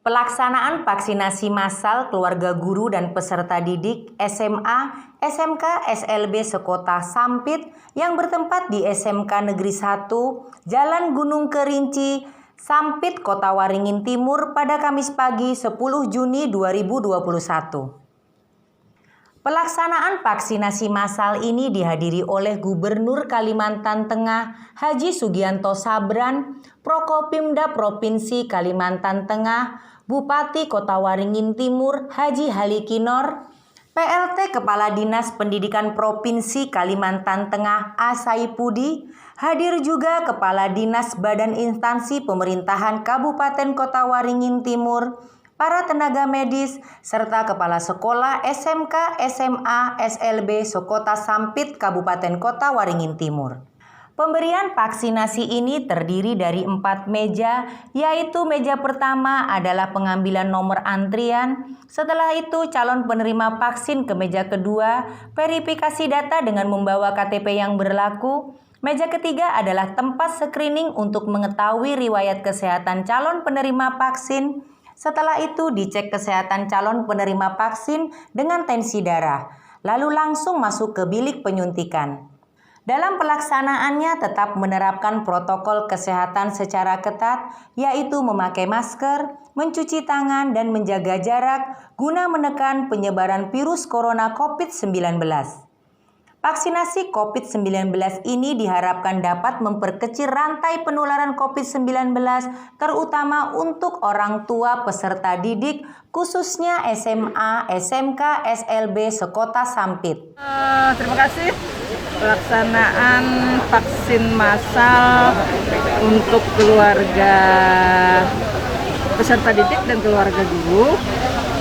Pelaksanaan vaksinasi massal keluarga guru dan peserta didik SMA, SMK, SLB sekota Sampit yang bertempat di SMK Negeri 1, Jalan Gunung Kerinci, Sampit, Kota Waringin Timur pada Kamis pagi 10 Juni 2021. Pelaksanaan vaksinasi massal ini dihadiri oleh Gubernur Kalimantan Tengah Haji Sugianto Sabran, Prokopimda Provinsi Kalimantan Tengah, Bupati Kota Waringin Timur Haji Halikinor, PLT Kepala Dinas Pendidikan Provinsi Kalimantan Tengah A. Saipudi, hadir juga Kepala Dinas Badan Instansi Pemerintahan Kabupaten Kota Waringin Timur, para tenaga medis, serta kepala sekolah SMK, SMA, SLB sekota Sampit, Kabupaten Kota Waringin Timur. Pemberian vaksinasi ini terdiri dari 4 meja, yaitu meja pertama adalah pengambilan nomor antrian, setelah itu calon penerima vaksin ke meja kedua, verifikasi data dengan membawa KTP yang berlaku. Meja ketiga adalah tempat screening untuk mengetahui riwayat kesehatan calon penerima vaksin. Setelah itu dicek kesehatan calon penerima vaksin dengan tensi darah, lalu langsung masuk ke bilik penyuntikan. Dalam pelaksanaannya tetap menerapkan protokol kesehatan secara ketat, yaitu memakai masker, mencuci tangan, dan menjaga jarak guna menekan penyebaran virus corona COVID-19. Vaksinasi COVID-19 ini diharapkan dapat memperkecil rantai penularan COVID-19, terutama untuk orang tua peserta didik, khususnya SMA, SMK, SLB sekota Sampit. Terima kasih. Pelaksanaan vaksin massal untuk keluarga peserta didik dan keluarga guru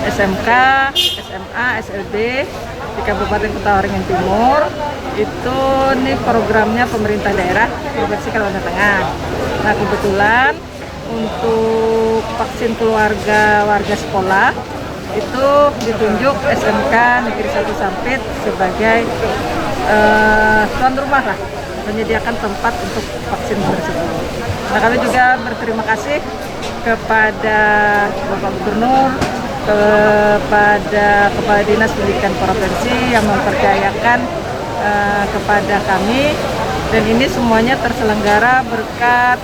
SMK, SMA, SLB di Kabupaten Kota Waringin Timur. Itu nih programnya pemerintah daerah Provinsi Kalimantan Tengah. Nah, kebetulan untuk vaksin warga sekolah itu ditunjuk SMK Negeri 1 Sampit sebagai tuan rumah lah, menyediakan tempat untuk vaksin tersebut. Nah, kami juga berterima kasih kepada Bapak Gubernur, kepada Kepala Dinas Pendidikan Provinsi yang mempercayakan kepada kami, dan ini semuanya terselenggara berkat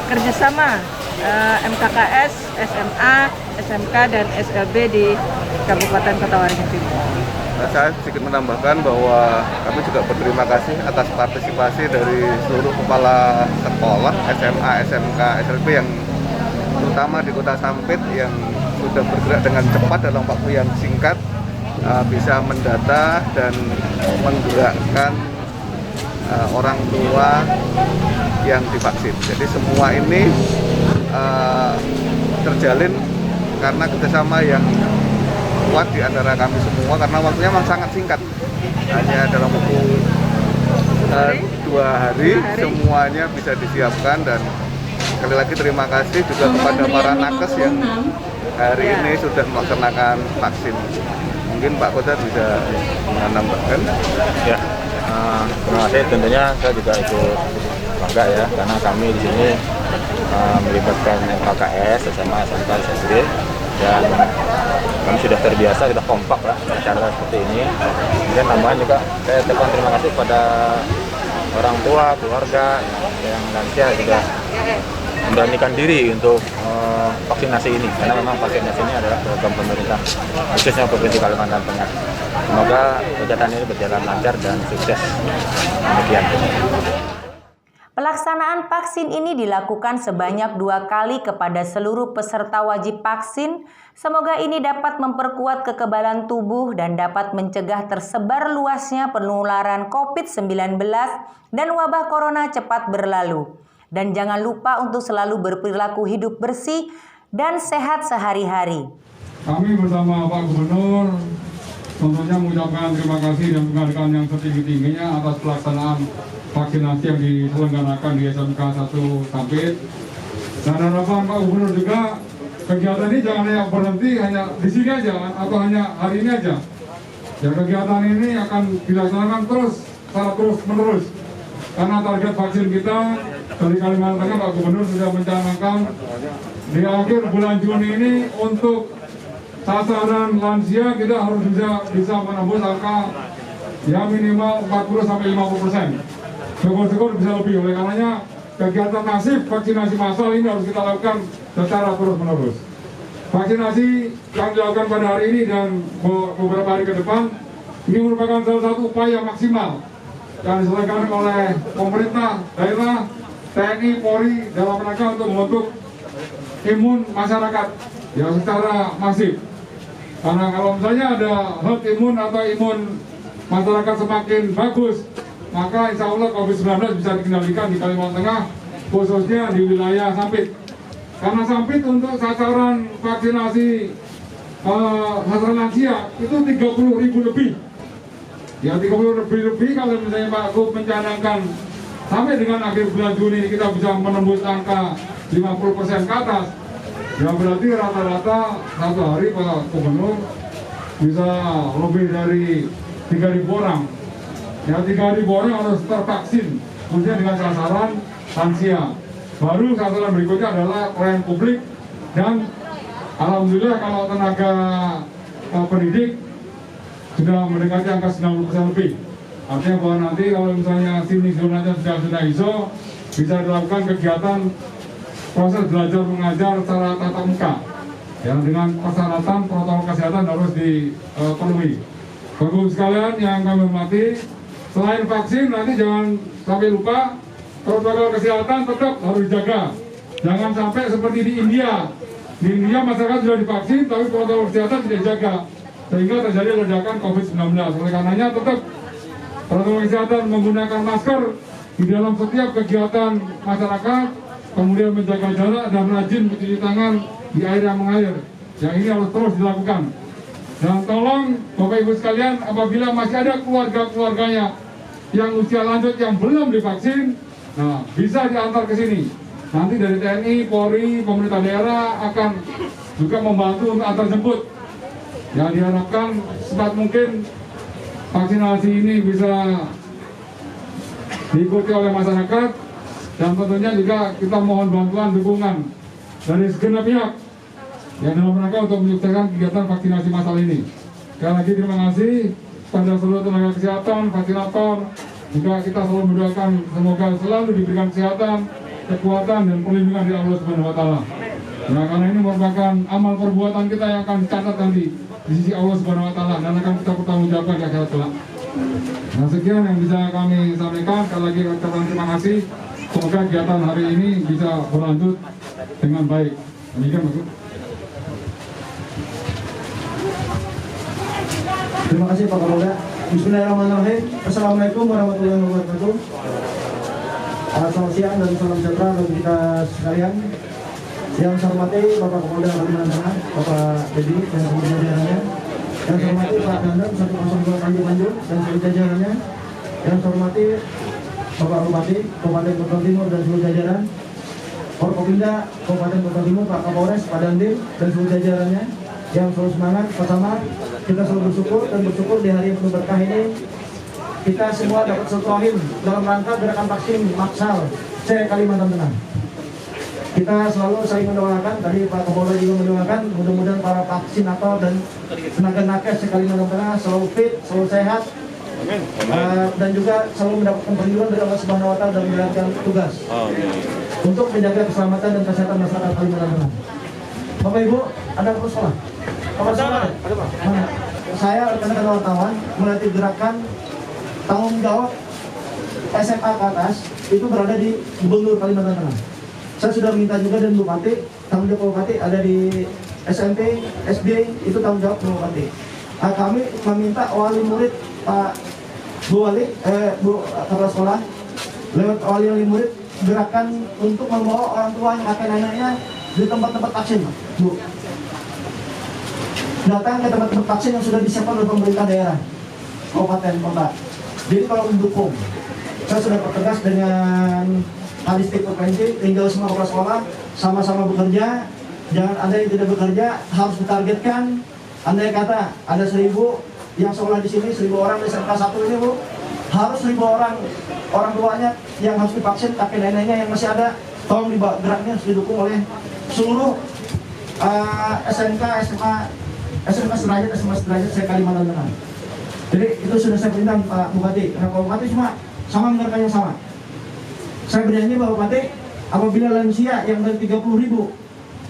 kerjasama MKKS, SMA, SMK, dan SLB di Kabupaten Kota Waringin Timur. Saya sedikit menambahkan bahwa kami juga berterima kasih atas partisipasi dari seluruh kepala sekolah SMA, SMK, SLB yang terutama di Kota Sampit yang sudah bergerak dengan cepat dalam waktu yang singkat, bisa mendata dan menggerakkan orang tua yang divaksin. Jadi semua ini terjalin karena kerjasama yang kuat di antara kami semua, karena waktunya memang sangat singkat, hanya dalam waktu 2 hari semuanya bisa disiapkan. Dan sekali lagi terima kasih juga kepada para nakes yang hari ini sudah melaksanakan vaksin. Mungkin Pak Kodar bisa menambahkan. Ya, terima kasih. Tentunya saya juga ikut bangga ya, karena kami di sini melibatkan KKS, SMA, SMK, SLB, dan kami sudah terbiasa, sudah kompak lah acara seperti ini. Dan tambahan juga saya terima kasih kepada orang tua, keluarga yang lansia juga memberanikan diri untuk vaksinasi ini, karena memang vaksinasi ini adalah program pemerintah khususnya Provinsi Kalimantan Tengah. Semoga kegiatan ini berjalan lancar dan sukses. Demikian. Pelaksanaan vaksin ini dilakukan sebanyak 2 kali kepada seluruh peserta wajib vaksin. Semoga ini dapat memperkuat kekebalan tubuh dan dapat mencegah tersebar luasnya penularan COVID-19 dan wabah corona cepat berlalu. Dan jangan lupa untuk selalu berperilaku hidup bersih dan sehat sehari-hari. Kami bersama Pak Gubernur tentunya mengucapkan terima kasih dan penghargaan yang setinggi-tingginya atas pelaksanaan vaksinasi yang diselenggarakan di SMK 1 Sampit. Dan harapan Pak Gubernur juga kegiatan ini jangan hanya berhenti hanya di sini aja atau hanya hari ini aja. Ya, kegiatan ini akan dilaksanakan terus, secara terus-menerus. Karena target vaksin kita dari Kalimantan Tengah, Pak Gubernur sudah mencanangkan di akhir bulan Juni ini untuk sasaran lansia kita harus bisa menembus angka ya minimal 40-50%. Syukur-syukur bisa lebih. Oleh karenanya kegiatan masif vaksinasi massal ini harus kita lakukan secara terus-menerus. Vaksinasi yang dilakukan pada hari ini dan beberapa hari ke depan ini merupakan salah satu upaya maksimal yang diselesaikan oleh pemerintah daerah, TNI, Polri dalam rangka untuk membentuk imun masyarakat yang secara masif. Karena kalau misalnya ada herd imun atau imun masyarakat semakin bagus, maka insya Allah COVID-19 bisa dikendalikan di Kalimantan Tengah, khususnya di wilayah Sampit. Karena Sampit untuk sasaran vaksinasi sasaran lansia itu 30.000 lebih. Ya 30.000 lebih kalau misalnya Pak Gub mencanangkan sampai dengan akhir bulan Juni kita bisa menembus angka 50% ke atas. Ya berarti rata-rata satu hari Pak Gubernur bisa lebih dari 3.000 orang. Ya 3.000 orang harus tervaksin, khususnya dengan sasaran lansia. Baru sasaran berikutnya adalah pelayan publik dan alhamdulillah kalau tenaga pendidik sudah mendekati angka 90% lebih. Artinya bahwa nanti kalau misalnya sini zonanya sudah ISO, bisa dilakukan kegiatan proses belajar mengajar secara tatap muka yang dengan persyaratan protokol kesehatan harus dipenuhi. Bapak sekalian yang kami hormati, selain vaksin nanti jangan sampai lupa protokol kesehatan tetap harus dijaga. Jangan sampai seperti di India. Di India masyarakat sudah divaksin tapi protokol kesehatan tidak dijaga sehingga terjadi ledakan COVID-19. Oleh karenanya tetap protokol kesehatan menggunakan masker di dalam setiap kegiatan masyarakat, kemudian menjaga jarak dan rajin mencuci tangan di air yang mengalir. Yang ini harus terus dilakukan. Dan tolong Bapak Ibu sekalian, apabila masih ada keluarga-keluarganya yang usia lanjut yang belum divaksin, nah bisa diantar ke sini. Nanti dari TNI, Polri, pemerintah daerah akan juga membantu untuk antar jemput. Ya diharapkan secepat mungkin vaksinasi ini bisa diikuti oleh masyarakat dan tentunya juga kita mohon bantuan dukungan dari segenap pihak yang dalam rangka untuk menyukseskan kegiatan vaksinasi massal ini. Sekali lagi terima kasih pada seluruh tenaga kesehatan, vaksinator, juga kita selalu mendoakan semoga selalu diberikan kesehatan, kekuatan dan perlindungan dari Allah Subhanahu wa taala. Nah, karena ini merupakan amal perbuatan kita yang akan dicatat nanti di sisi Allah Subhanahu wa taala dan akan kita pertanggungjawabkan di akhirat kelak. Nah, sekian yang bisa kami sampaikan. Sekali lagi ucapan terima kasih. Semoga kegiatan hari ini bisa berlanjut dengan baik. Demikian Mas. Terima kasih Pak Kapolda. Bismillahirrahmanirrahim. Assalamualaikum warahmatullahi wabarakatuh. Selamat siang dan salam sejahtera bagi kita sekalian. Yang saya hormati Bapak Kapolda Kalimantan Tengah, Bapak Dedi dan seluruh jajarannya. Yang saya hormati Pak Dandang 102 Tanjung dan seluruh jajarannya. Yang saya hormati Bapak Bupati Kabupaten Kota Timur dan seluruh jajaran. Forkopimda Kabupaten Kota Timur, Pak Kapolres, Pak Dandim dan seluruh jajarannya. Yang selalu semangat. Pertama, kita selalu bersyukur di hari yang penuh berkah ini kita semua dapat silaturahim dalam rangka gerakan vaksin massal se-Kalimantan Tengah. Kita selalu saling mendoakan, tadi Pak Kapolda juga mendoakan, mudah-mudahan para vaksinator dan tenaga nakes se-Kalimantan Tengah selalu fit, selalu sehat, dan juga selalu mendapatkan perlindungan dari Allah Subhanahu wa taala dalam menjalankan tugas untuk menjaga keselamatan dan kesehatan masyarakat Kalimantan Tengah. Bapak Ibu, ada ke sekolah? Bapak sekolah? Ada Pak. Saya rekan-rekan wartawan melatih gerakan tanggung jawab SMA ke atas itu berada di Gubernur Kalimantan Tengah. Saya sudah minta juga dan Bupati, tanggung jawab Bupati ada di SMP, SD, itu tanggung jawab Bupati. Kami meminta wali murid Pak Bu Wali, Bu Kepala Sekolah, lewat wali murid gerakan untuk membawa orang tua yang kakek neneknya di tempat-tempat vaksin, Bu. Datang ke tempat-tempat vaksin yang sudah disiapkan oleh pemerintah daerah, kabupaten, kota. Jadi kalau mendukung, saya sudah bertegas dengan Kadistik Provinsi, tinggal semua kepala sekolah sama-sama bekerja. Jangan ada yang tidak bekerja, harus ditargetkan. Andai kata ada 1.000 yang sekolah di sini, 1.000 orang di SMK 1 ini, Bu, harus 1.000 orang tuanya yang harus divaksin, kakek neneknya yang masih ada, tolong geraknya harus didukung oleh seluruh SMK, SMA, SMK sederajat, SMA sederajat saya Kalimantan Tengah. Jadi itu sudah saya perintah Pak Bupati. Karena Pak Bupati cuma sama mengerjakan yang sama. Saya berjanji Pak Bupati, apabila lansia yang dari 30.000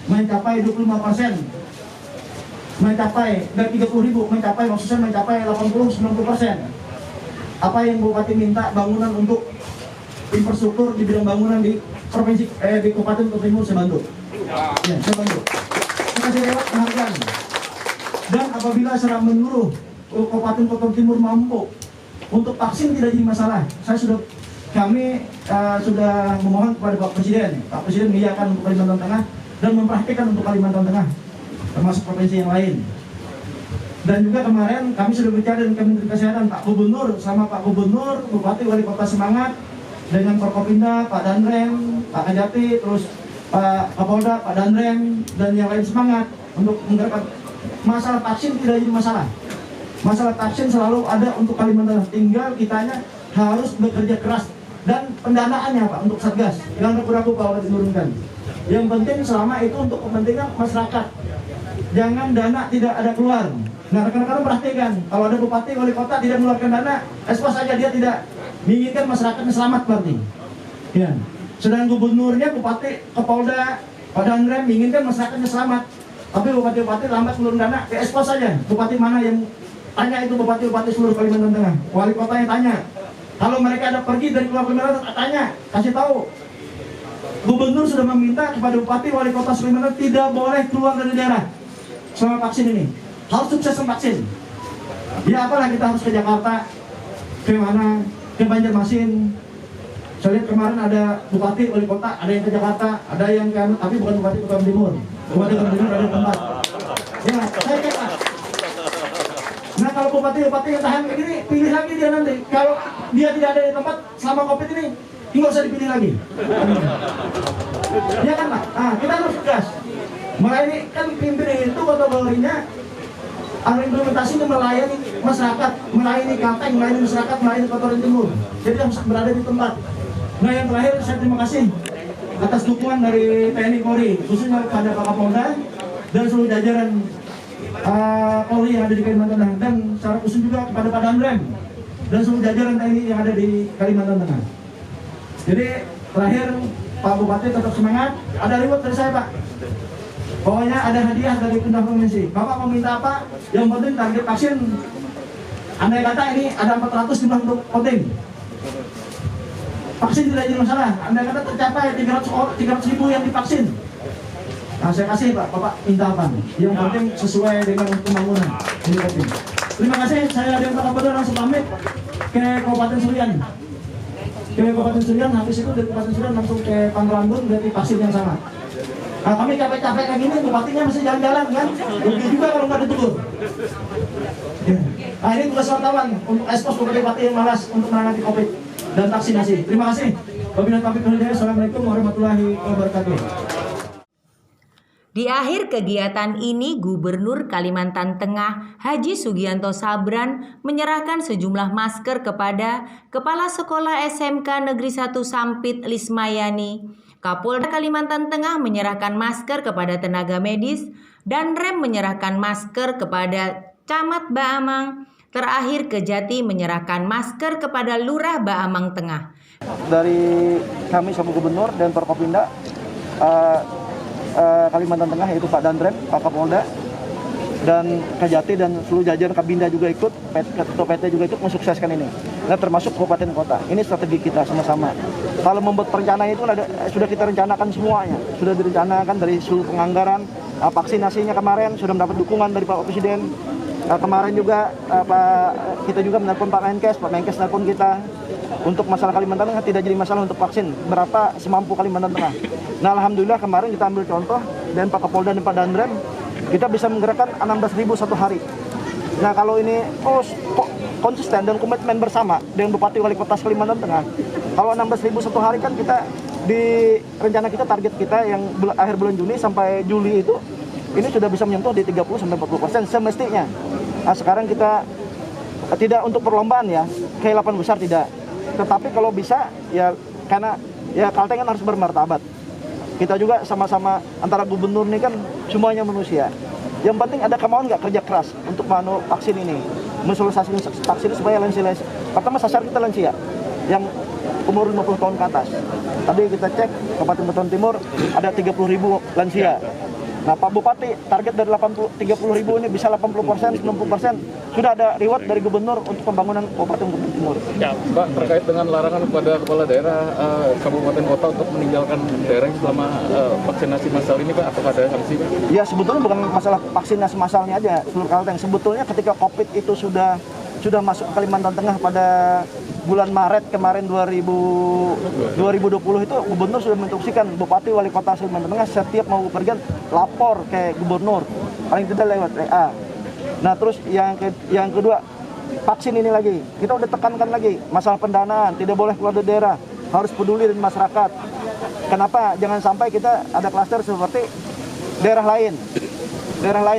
mencapai 25%, mencapai dari 30.000 mencapai, maksudnya mencapai 80-90%. Apa yang Bupati minta bangunan untuk infrastruktur di bidang bangunan di provinsi di Kabupaten Kota Timur saya bantu. Ya, saya bantu. Saya kasih lewat penghargaan. Dan apabila secara menyeluruh Kabupaten Kota Timur mampu untuk vaksin tidak jadi masalah, kami sudah memohon kepada Pak Presiden. Pak Presiden mengiyakan untuk Kalimantan Tengah dan memperhatikan untuk Kalimantan Tengah, termasuk provinsi yang lain. Dan juga kemarin kami sudah bicara dengan Kementerian Kesehatan, Pak Gubernur sama Pak Gubernur, Bupati, Wali Kota semangat dengan Forkopimda, Pak Danrem, Pak Kajati, terus Pak Kapolda, Pak Danrem, dan yang lain semangat untuk menggerakkan. Masalah vaksin tidak jadi masalah. Masalah vaksin selalu ada untuk Kalimantan. Tinggal kitanya harus bekerja keras dan pendanaannya Pak untuk Satgas. Jangan ragu-ragu kalau diturunkan. Yang penting selama itu untuk kepentingan masyarakat. Jangan dana tidak ada keluar. Nah, rekan-rekan perhatikan, kalau ada bupati, wali kota tidak mengeluarkan dana, expose saja dia tidak menginginkan masyarakatnya selamat berarti. Ya. Sedang gubernurnya, bupati, Kapolda, Pak Danrem menginginkan masyarakatnya selamat. Tapi bupati-bupati lambat menurun dana, expose saja. Bupati mana yang tanya itu bupati-bupati seluruh Kalimantan Tengah. Wali kotanya tanya. Kalau mereka ada pergi dari keluar Kalimantan, tanya, kasih tahu. Gubernur sudah meminta kepada bupati, wali kota Kalimantan tidak boleh keluar dari daerah selama vaksin ini. Harus sukses vaksin. Ya apalah kita harus ke Jakarta, ke mana, ke Banjarmasin. Saya lihat kemarin ada bupati, wali kota, ada yang ke Jakarta, ada yang ke tapi bukan bupati Kota Timur. Bupati Kota Timur ada tempat. Ya, saya kata. Nah kalau bupati-bupati yang tahan kayak gini, pilih lagi dia nanti. Kalau dia tidak ada di tempat selama COVID ini, nggak usah dipilih lagi. Ya kan Pak? Nah, kita harus tegas. Melayani kan pimpinan itu kategorinya implementasi melayani masyarakat, melayani Kalteng, melayani masyarakat, melayani Kota Timur. Jadi harus berada di tempat. Nah yang terakhir saya terima kasih atas dukungan dari TNI Polri, khususnya kepada Pak Kapolda dan seluruh jajaran Polri yang ada di Kalimantan Tengah, dan secara khusus juga kepada Pak Danrem dan seluruh jajaran TNI yang ada di Kalimantan Tengah. Jadi terakhir Pak Bupati tetap semangat. Ada reward dari saya Pak. Pokoknya ada hadiah dari Pemda Provinsi. Bapak mau minta apa? Yang penting target vaksin. Andai kata ini ada 400 jumlah untuk voting. Vaksin tidak jadi masalah. Andai kata tercapai 300.000 yang divaksin. Nah saya kasih Pak, Bapak minta apa? Yang penting sesuai dengan pembangunan ini voting. Terima kasih. Saya dari Pak Kapolda langsung pamit ke Kabupaten Surian. Ke Kabupaten Surian, habis itu dari Kabupaten Surian langsung ke Pangranbun dari vaksin yang sama. Nah kami capek-capek kayak gini, bupatinya masih jalan-jalan kan? Rugi juga kalau nggak ditegur. Ya. Nah ini tugas wartawan untuk expose bupati-bupati yang malas untuk menangani COVID dan vaksinasi. Terima kasih. Wabillahi taufiq wal hidayah. Assalamualaikum warahmatullahi wabarakatuh. Di akhir kegiatan ini, Gubernur Kalimantan Tengah Haji Sugianto Sabran menyerahkan sejumlah masker kepada Kepala Sekolah SMK Negeri 1 Sampit Lismayani. Kapolda Kalimantan Tengah menyerahkan masker kepada tenaga medis dan Rem menyerahkan masker kepada Camat Baamang. Terakhir Kejati menyerahkan masker kepada Lurah Baamang Tengah. Dari kami sama Gubernur dan Forkopimda Kalimantan Tengah yaitu Pak Danrem, Pak Kapolda, dan Kejati dan seluruh jajaran Kabinda juga ikut, Ketua PT juga ikut mensukseskan ini. Nah, termasuk kabupaten kota. Ini strategi kita sama-sama. Kalau membuat perencanaan itu sudah kita rencanakan semuanya. Sudah direncanakan dari seluruh penganggaran, vaksinasinya kemarin sudah mendapat dukungan dari Pak Presiden. Kemarin juga kita juga menelpon Pak Menkes nelpon kita untuk masalah Kalimantan Tengah tidak jadi masalah untuk vaksin. Berapa semampu Kalimantan Tengah. Nah, alhamdulillah kemarin kita ambil contoh dan Pak Kapolda dan Pak Danrem kita bisa menggerakkan 16.000 satu hari. Nah kalau ini konsisten dan komitmen bersama dengan Bupati Wali Kota Kalimantan Tengah, kalau 16.000 satu hari kan kita di rencana kita target kita yang akhir bulan Juni sampai Juli itu ini sudah bisa menyentuh di 30-40% semestinya. Nah sekarang kita tidak untuk perlombaan ya, kayak 8 besar tidak. Tetapi kalau bisa ya karena ya Kalteng kan harus bermartabat. Kita juga sama-sama antara gubernur ini kan semuanya manusia. Yang penting ada kemauan nggak kerja keras untuk vaksin ini, mensosialisasikan vaksin supaya lansia. Pertama sasar kita lansia yang umur 50 tahun ke atas. Tadi kita cek Kabupaten Buton Timur ada 30.000 lansia. Nah Pak Bupati target dari 30.000 ini bisa 80%, 90%. Sudah ada reward dari gubernur untuk pembangunan Kabupaten Buton Timur. Ya, Pak, terkait dengan larangan kepada kepala daerah kabupaten kota untuk meninggalkan daerah selama vaksinasi massal ini, Pak, apakah ada sanksi? Ya sebetulnya bukan masalah vaksinasi massalnya aja seluruh Kalteng. Sebetulnya ketika COVID itu sudah masuk ke Kalimantan Tengah pada bulan Maret kemarin 2020 itu gubernur sudah menginstruksikan Bupati Wali Kota Kalimantan Tengah setiap mau bepergian lapor ke gubernur paling tidak lewat WA. Nah terus yang kedua vaksin ini lagi kita udah tekankan lagi masalah pendanaan, tidak boleh keluar dari daerah, harus peduli dengan masyarakat. Kenapa? Jangan sampai kita ada klaster seperti daerah lain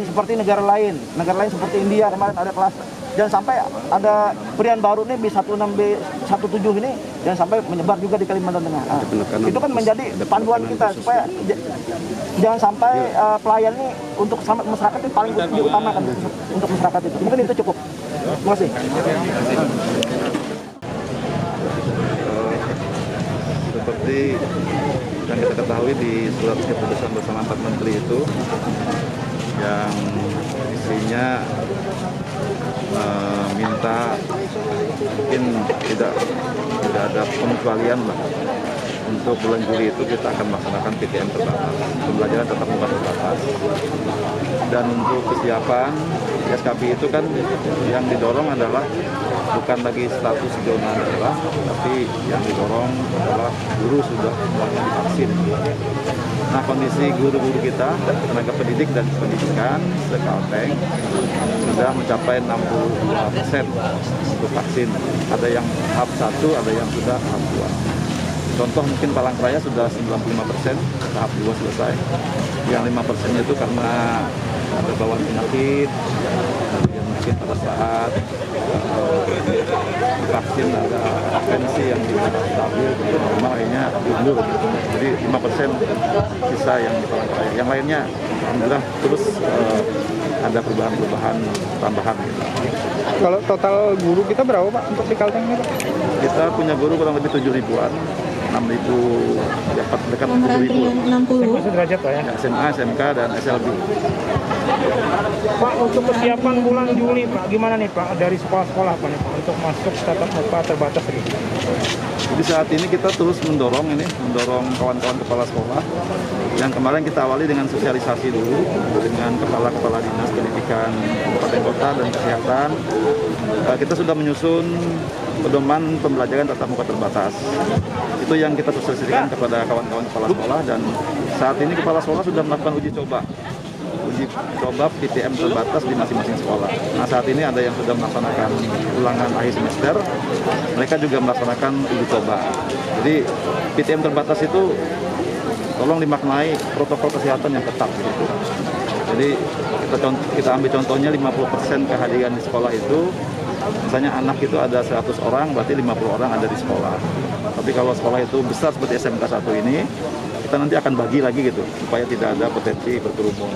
seperti negara lain seperti India kemarin ada klaster. Jangan sampai ada varian baru nih B16B17 ini jangan sampai menyebar juga di Kalimantan Tengah. Itu kan menjadi panduan kita supaya jangan sampai pelayan ini untuk masyarakat itu paling diutamakan untuk masyarakat itu. Mungkin itu cukup. Terima kasih. Seperti yang kita ketahui di surat keputusan bersama 4 menteri itu yang isinya minta mungkin tidak ada pengecualian lah untuk bulan Juli itu kita akan melaksanakan PTM terbatas, pembelajaran tatap muka terbatas. Dan untuk kesiapan SKP itu kan yang didorong adalah bukan lagi status zona merah, tapi yang didorong adalah guru sudah semuanya divaksin. Nah kondisi guru-guru kita, tenaga pendidik dan pendidikan se-Kalteng sudah mencapai 62% untuk vaksin. Ada yang tahap 1, ada yang sudah tahap 2. Contoh mungkin Palangkaraya sudah 95%, tahap 2 selesai. Yang 5% itu karena ada bawaan penyakit, yang mungkin pada saat vaksin ada tensi yang tidak stabil, normal akhirnya diundur. Jadi 5% sisa yang di Palangkaraya. Yang lainnya alhamdulillah terus ada perubahan tambahan. Kalau total guru kita berapa Pak untuk di Kalteng ini Pak? Kita punya guru kurang lebih 7.000-an. 6.000, ya dekat 7.000. 60 derajat Pak ya? SMA, SMK, dan SLB. Pak, untuk kesiapan bulan Juli Pak, gimana nih Pak dari sekolah-sekolah Pak nih Pak untuk masuk tatap muka terbatas ini? Jadi saat ini kita terus mendorong kawan-kawan kepala sekolah. Yang kemarin kita awali dengan sosialisasi dulu dengan kepala-kepala dinas pendidikan kabupaten kota dan kesehatan. Kita sudah menyusun pedoman pembelajaran tatap muka terbatas. Itu yang kita sosialisasikan kepada kawan-kawan kepala sekolah, dan saat ini kepala sekolah sudah melakukan uji coba PTM terbatas di masing-masing sekolah. Nah saat ini ada yang sudah melaksanakan ulangan akhir semester, mereka juga melaksanakan uji coba. Jadi PTM terbatas itu tolong dimaknai protokol kesehatan yang ketat gitu. Jadi kita ambil contohnya 50% kehadiran di sekolah itu, misalnya anak itu ada 100 orang, berarti 50 orang ada di sekolah. Tapi kalau sekolah itu besar seperti SMK 1 ini, kita nanti akan bagi lagi gitu, supaya tidak ada potensi berkerumun.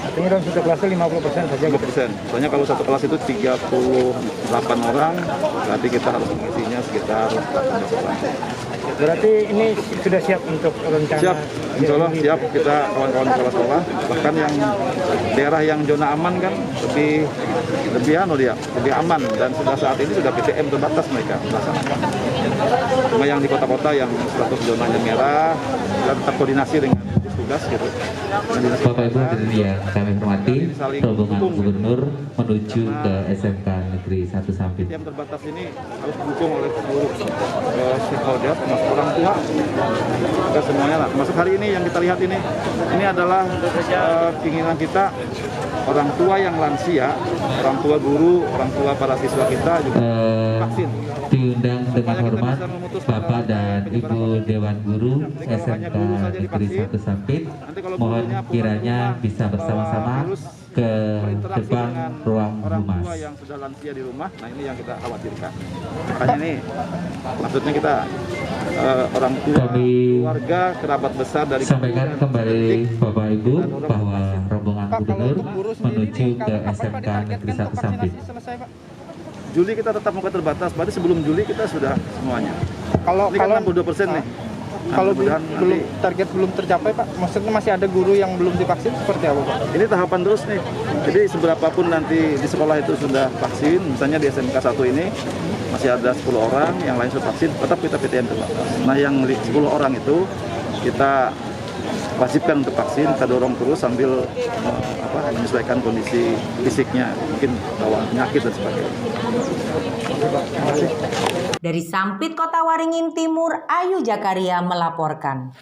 Artinya dalam satu kelasnya 50% saja gitu? 50%. Soalnya kalau satu kelas itu 38 orang, berarti kita harus mengisinya sekitar 18 orang. Berarti ini sudah siap untuk rencana? Siap, insya Allah siap. Kita kawan-kawan kepala sekolah, bahkan yang daerah yang zona aman kan lebih aman, dan sudah saat ini sudah PTM terbatas mereka melaksanakan. Cuma yang di kota-kota yang status zonanya merah, kita tetap koordinasi dengan tugas gitu. Bapak Ibu hadirin yang kami hormati, rombongan gubernur menuju ke SMK Negeri 1 Sampit. PTM terbatas ini harus didukung oleh seluruh stakeholder, termasuk orang tua, juga semuanya lah. Termasuk hari ini yang kita lihat ini adalah keinginan kita, orang tua yang lansia, orang tua guru, orang tua para siswa kita juga vaksin. Diundang dengan hormat Bapak dan Ibu Dewan Guru SMK Negeri 1 Sampit, mohon kiranya bisa bersama-sama ke depan ruang humas. Yang sudah lansia di rumah, nah ini yang kita khawatirkan. Makanya ini maksudnya kita orang tua, Kami keluarga, kerabat besar dari sampaikan kembali Bapak Ibu bahwa rombongan gubernur menuju ke SMK Negeri 1 Sampit. Juli kita tetap muka terbatas, berarti sebelum Juli kita sudah semuanya. Kalau Ini kan 62% nih. kalau Mudah-mudahan belum nanti- target belum tercapai Pak, maksudnya masih ada guru yang belum divaksin seperti apa Pak? Ini tahapan terus nih. Jadi seberapapun nanti di sekolah itu sudah vaksin, misalnya di SMK 1 ini masih ada 10 orang, yang lain sudah vaksin, tetap kita PTM terbatas. Nah yang 10 orang itu kita wajibkan untuk vaksin, kita dorong terus sambil menyesuaikan kondisi fisiknya, mungkin bawaan penyakit dan sebagainya. Dari Sampit, Kota Waringin Timur, Ayu Jakaria melaporkan.